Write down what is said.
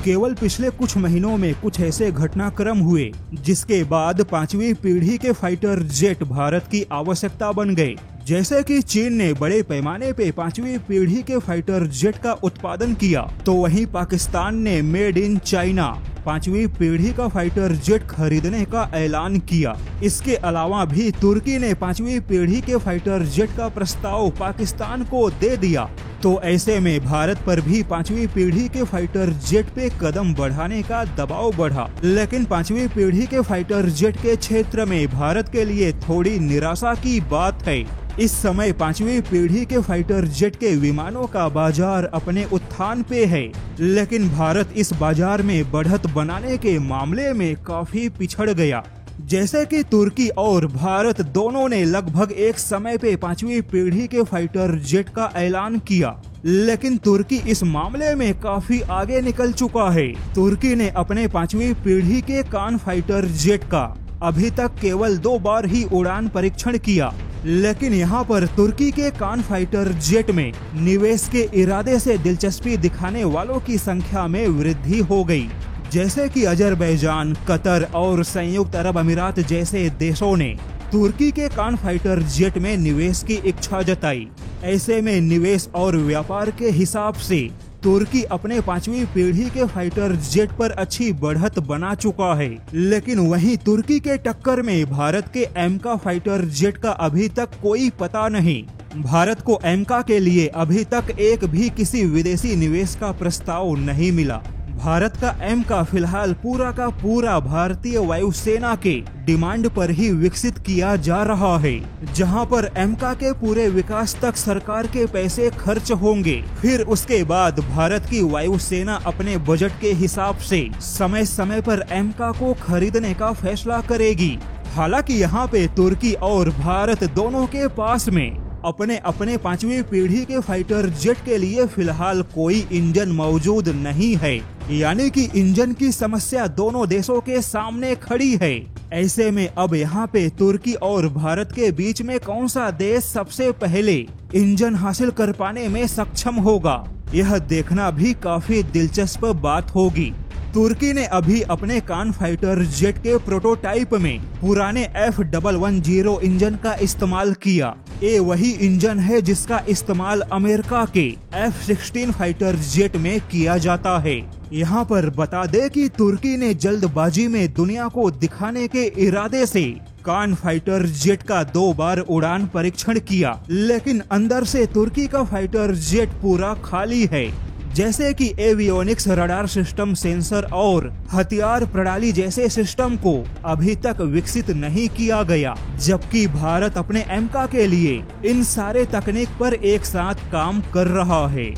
केवल पिछले कुछ महीनों में कुछ ऐसे घटनाक्रम हुए जिसके बाद 5वीं पीढ़ी के फाइटर जेट भारत की आवश्यकता बन गए। जैसे कि चीन ने बड़े पैमाने पे 5वीं पीढ़ी के फाइटर जेट का उत्पादन किया, तो वहीं पाकिस्तान ने मेड इन चाइना 5वीं पीढ़ी का फाइटर जेट खरीदने का ऐलान किया। इसके अलावा भी तुर्की ने 5वीं पीढ़ी के फाइटर जेट का प्रस्ताव पाकिस्तान को दे दिया। तो ऐसे में भारत पर भी 5वीं पीढ़ी के फाइटर जेट पे कदम बढ़ाने का दबाव बढ़ा। लेकिन 5वीं पीढ़ी के फाइटर जेट के क्षेत्र में भारत के लिए थोड़ी निराशा की बात है। इस समय 5वीं पीढ़ी के फाइटर जेट के विमानों का बाजार अपने उत्थान पे है, लेकिन भारत इस बाजार में बढ़त बनाने के मामले में काफी पिछड़ गया। जैसे कि तुर्की और भारत दोनों ने लगभग एक समय पे 5वीं पीढ़ी के फाइटर जेट का ऐलान किया, लेकिन तुर्की इस मामले में काफी आगे निकल चुका है। तुर्की ने अपने 5वीं पीढ़ी के कान फाइटर जेट का अभी तक केवल 2 बार ही उड़ान परीक्षण किया, लेकिन यहाँ पर तुर्की के कान फाइटर जेट में निवेश के इरादे से दिलचस्पी दिखाने वालों की संख्या में वृद्धि हो गई। जैसे कि अजरबैजान, कतर और संयुक्त अरब अमीरात जैसे देशों ने तुर्की के कान फाइटर जेट में निवेश की इच्छा जताई। ऐसे में निवेश और व्यापार के हिसाब से तुर्की अपने 5वीं पीढ़ी के फाइटर जेट पर अच्छी बढ़त बना चुका है। लेकिन वहीं तुर्की के टक्कर में भारत के एमका फाइटर जेट का अभी तक कोई पता नहीं। भारत को एमका के लिए अभी तक एक भी किसी विदेशी निवेश का प्रस्ताव नहीं मिला। भारत का एमका फिलहाल पूरा का पूरा भारतीय वायुसेना के डिमांड पर ही विकसित किया जा रहा है, जहां पर एमका के पूरे विकास तक सरकार के पैसे खर्च होंगे। फिर उसके बाद भारत की वायुसेना अपने बजट के हिसाब से समय समय पर एमका को खरीदने का फैसला करेगी। हालांकि यहाँ पे तुर्की और भारत दोनों के पास में अपने अपने 5वीं पीढ़ी के फाइटर जेट के लिए फिलहाल कोई इंजन मौजूद नहीं है, यानी कि इंजन की समस्या दोनों देशों के सामने खड़ी है। ऐसे में अब यहाँ पे तुर्की और भारत के बीच में कौन सा देश सबसे पहले इंजन हासिल कर पाने में सक्षम होगा, यह देखना भी काफी दिलचस्प बात होगी। तुर्की ने अभी अपने कान फाइटर जेट के प्रोटोटाइप में पुराने F110 इंजन का इस्तेमाल किया। ये वही इंजन है जिसका इस्तेमाल अमेरिका के F-16 फाइटर जेट में किया जाता है। यहाँ पर बता दे कि तुर्की ने जल्दबाजी में दुनिया को दिखाने के इरादे से कान फाइटर जेट का 2 बार उड़ान परीक्षण किया, लेकिन अंदर से तुर्की का फाइटर जेट पूरा खाली है। जैसे कि एवियोनिक्स, रडार सिस्टम, सेंसर और हथियार प्रणाली जैसे सिस्टम को अभी तक विकसित नहीं किया गया, जबकि भारत अपने एमका के लिए इन सारे तकनीक पर एक साथ काम कर रहा है।